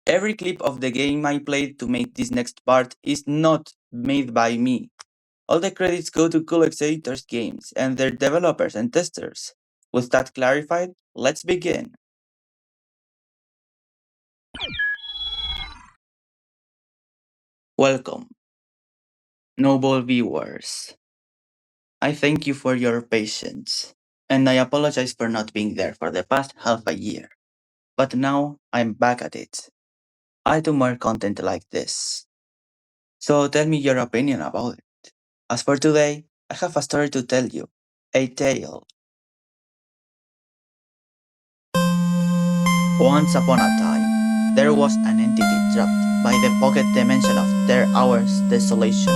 Every clip of the game I played to make this next part is not made by me. All the credits go to KULLIXATOR'S games and their developers and testers. With that clarified, let's begin. Welcome, noble viewers. I thank you for your patience, and I apologize for not being there for the past half a year. But now I'm back at it. I do more content like this. So tell me your opinion about it. As for today, I have a story to tell you. A tale. Once upon a time, there was an entity trapped by the pocket dimension of their hour's desolation,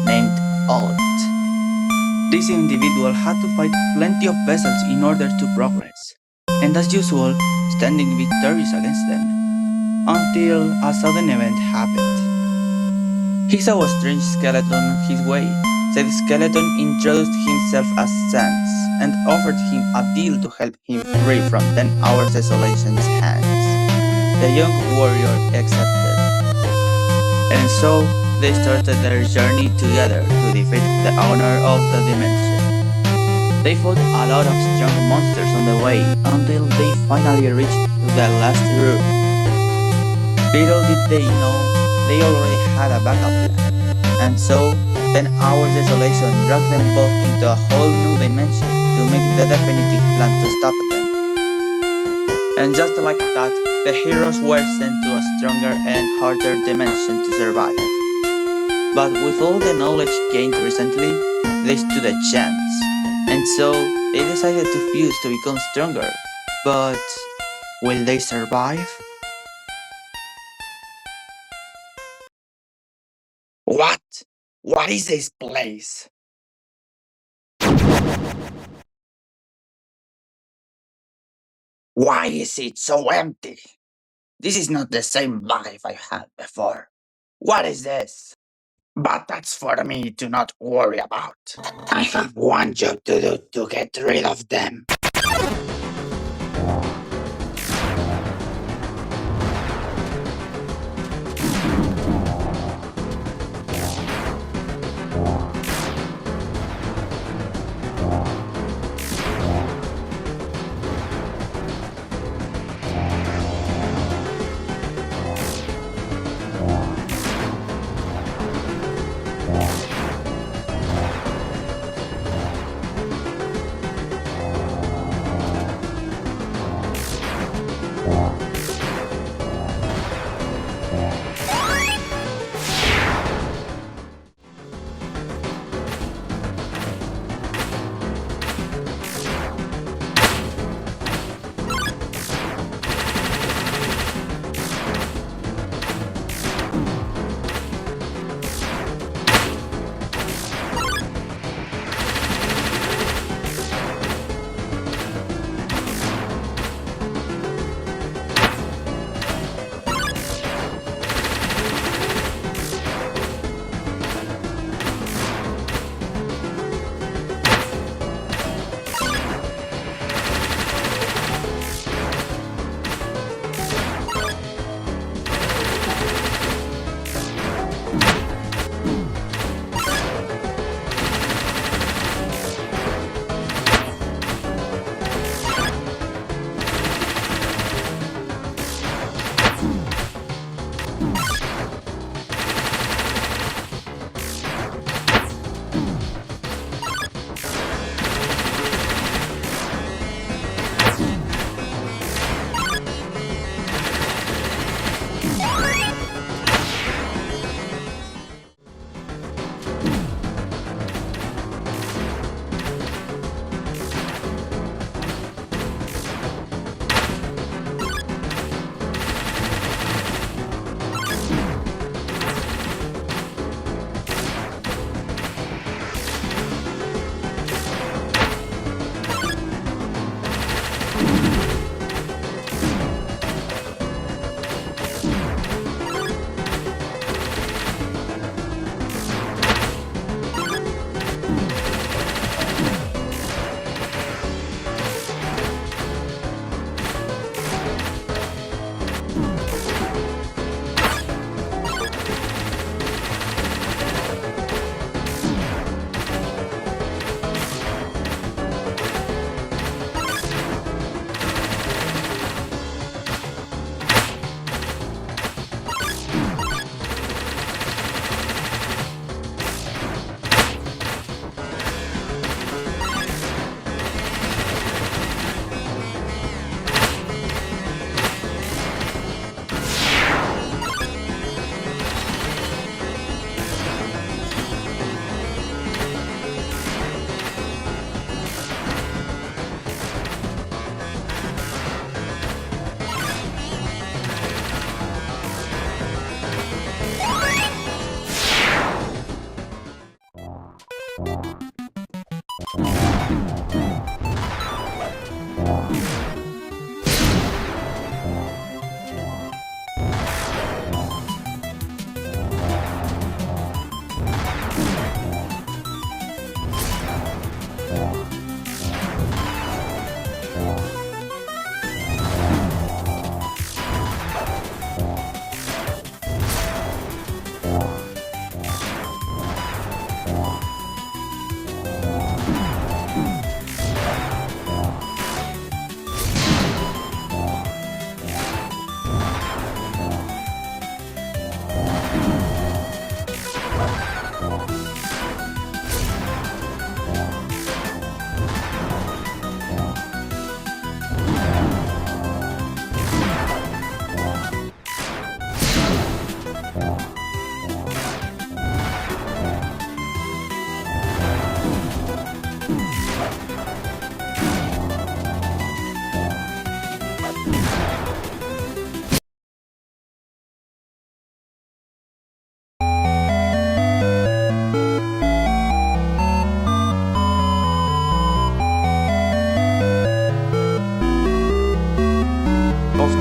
named Alt. This individual had to fight plenty of vessels in order to progress, and as usual, standing victorious against them, until a sudden event happened. He saw a strange skeleton his way. Said skeleton introduced himself as Sans and offered him a deal to help him free from 10 hours desolation's hands. The young warrior accepted, and so they started their journey together to defeat the owner of the dimension. They fought a lot of strong monsters on the way until they finally reached the last room. Little did they know, they already had a backup plan, and so 10 hours desolation dragged them both into a whole new dimension to make the definitive plan to stop them. And just like that, the heroes were sent to a stronger and harder dimension to survive. But with all the knowledge gained recently, they stood a chance, and so they decided to fuse to become stronger. But will they survive? What? What is this place? Why is it so empty? This is not the same vibe I had before. What is this? But that's for me to not worry about. I have one job to do to get rid of them.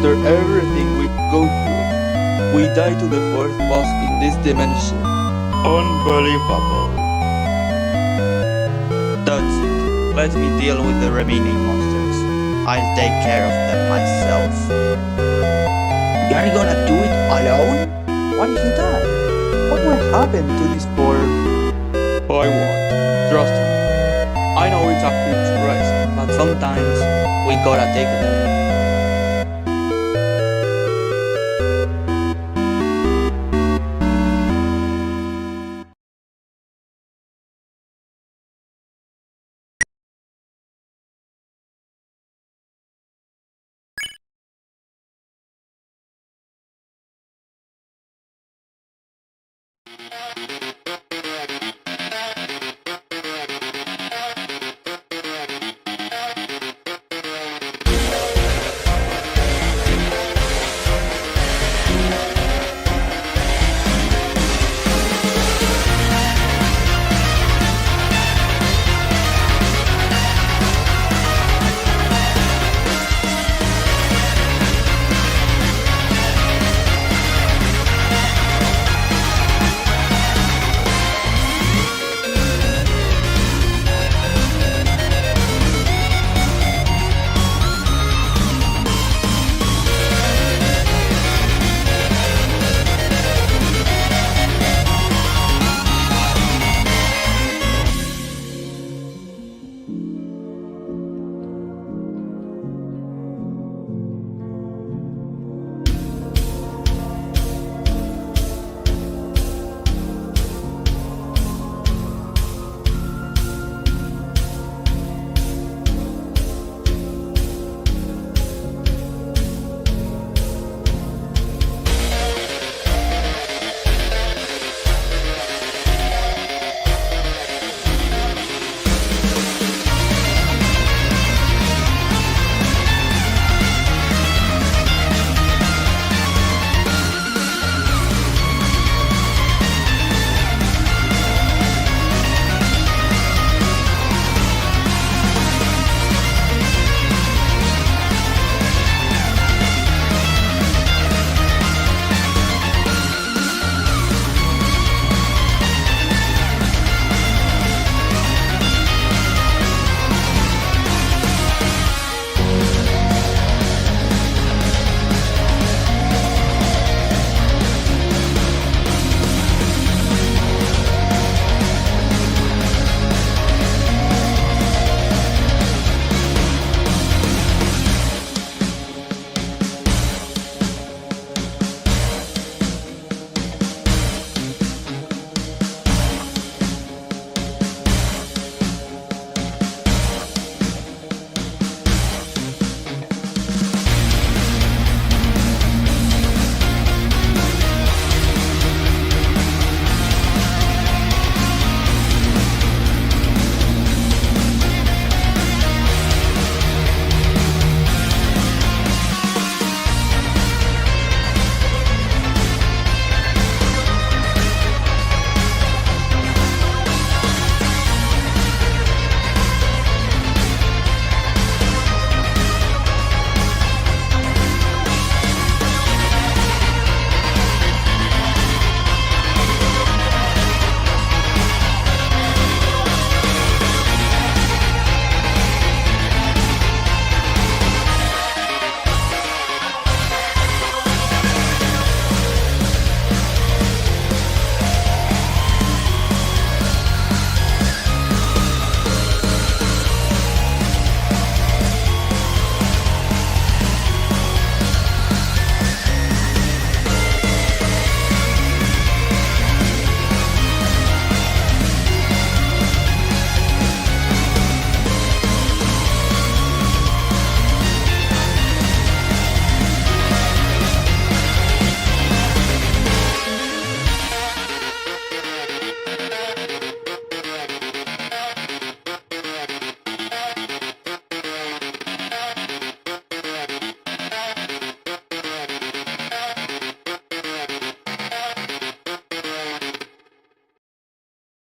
After everything we've gone through, we died to the fourth boss in this dimension. Unbelievable. That's it. Let me deal with the remaining monsters. I'll take care of them myself. You're gonna do it alone? What if you die? What will happen to this poor... I won't. Trust me. I know it's a huge risk, but sometimes we gotta take them.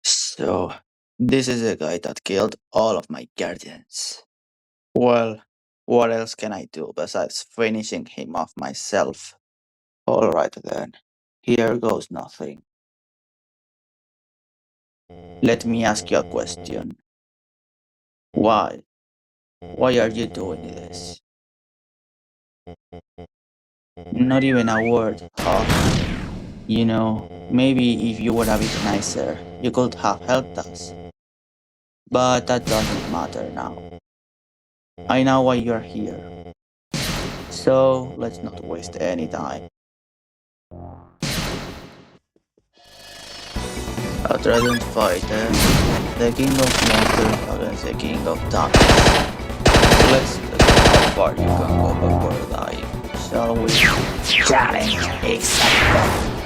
So, this is the guy that killed all of my guardians. Well, What else can I do besides finishing him off myself? Alright then, here goes nothing. Let me ask you a question. Why? Why are you doing this? Not even a word, huh? You know, maybe if you were a bit nicer, you could have helped us. But that doesn't matter now. I know why you're here. So let's not waste any time. A trident fighter, the king of monsters against the king of darkness. Let's see how far you can go before dying, shall we? Challenge accepted.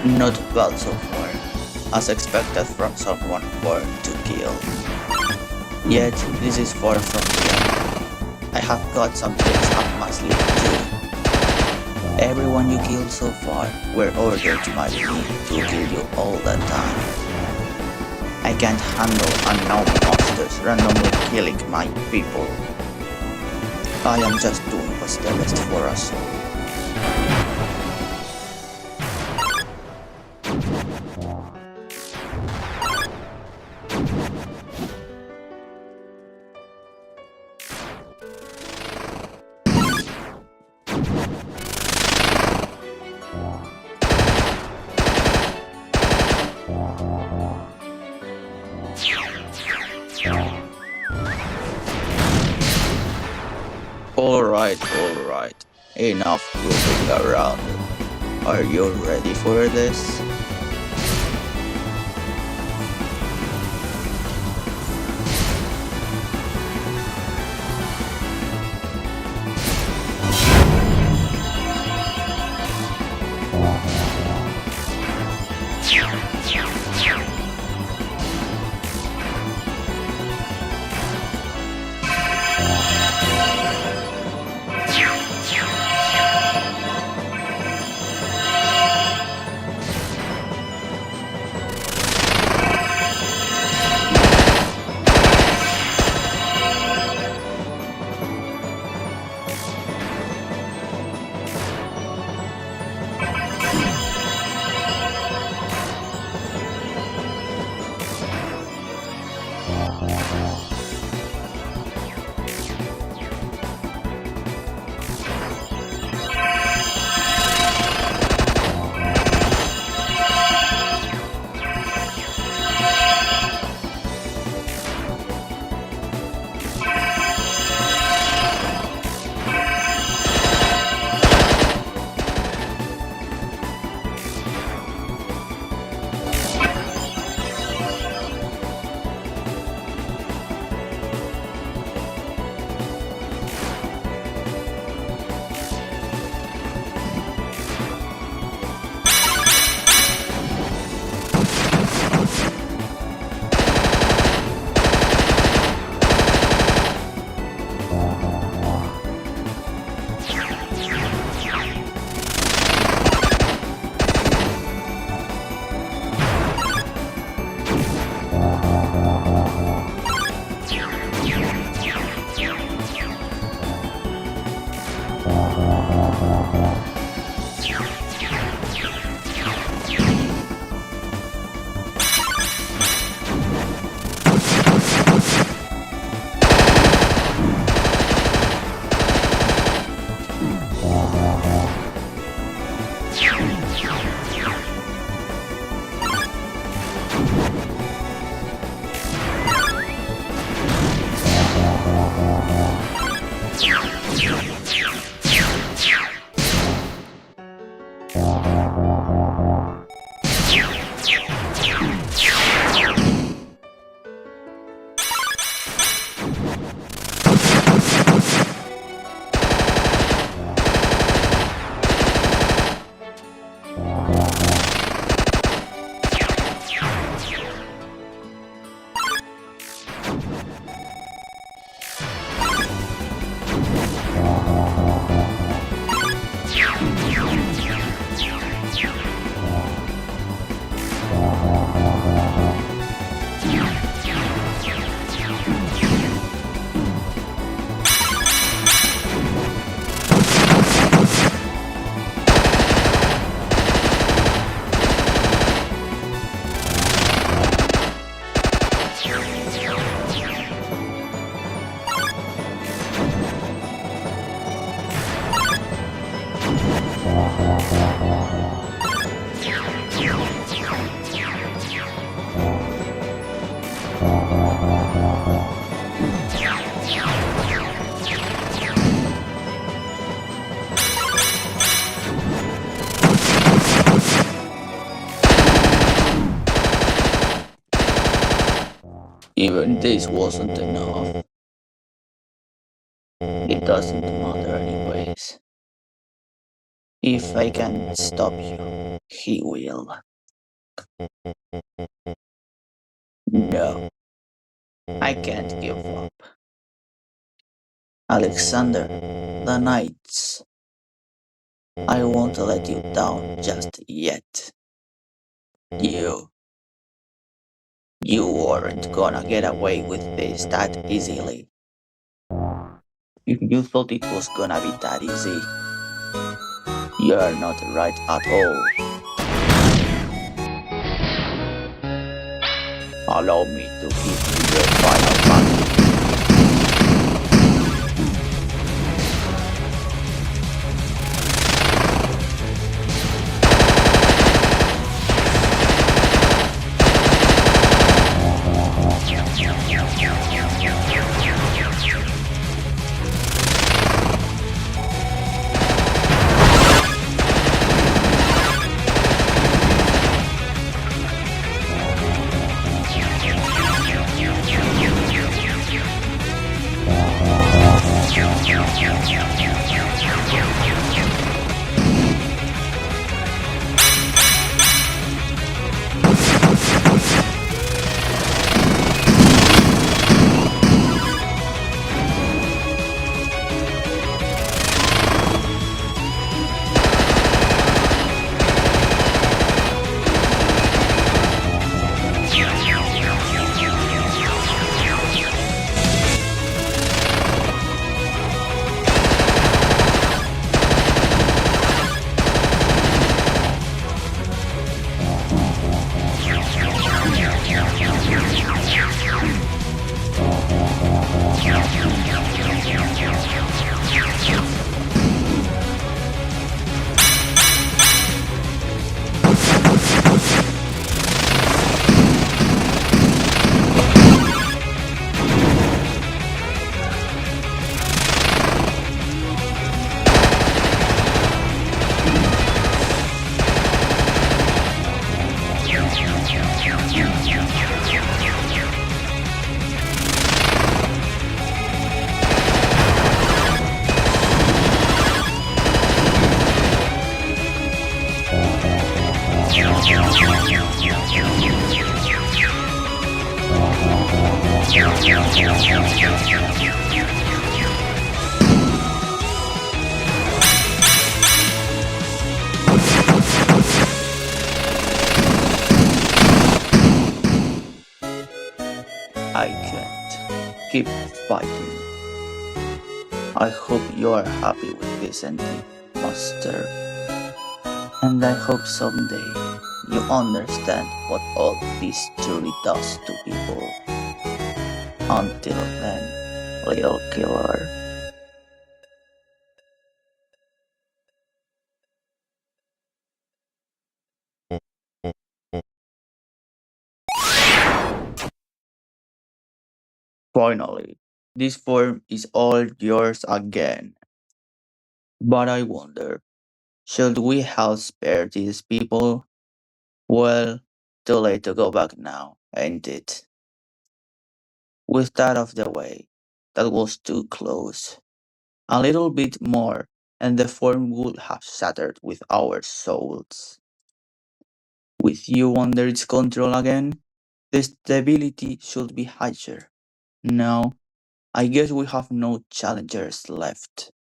Not bad so far, as expected from someone born to kill. Yet, this is far from the end. I have got some tricks up my sleeve too. Everyone you killed so far were ordered by me to kill you all the time. I can't handle unknown monsters randomly killing my people. I am just doing what's the best for us all. Alright. Enough goofing around. Are you ready for this? Even this wasn't enough. It doesn't matter anyways. If I can stop you, he will. No, I can't give up. Alexander, the Knights. I won't let you down just yet. You. You weren't gonna get away with this that easily. If you thought it was gonna be that easy, you're not right at all. Allow me to give you your final battle. I can't keep fighting. I hope you are happy with this ending, Master. And I hope someday you understand what all this truly does to people. Until then, little killer. Finally, this form is all yours again. But I wonder, should we help spare these people? Well, Too late to go back now, ain't it? With that of the way, that was too close. A little bit more, and the form would have shattered with our souls. With you under its control again, the stability should be higher. Now, I guess we have no challengers left.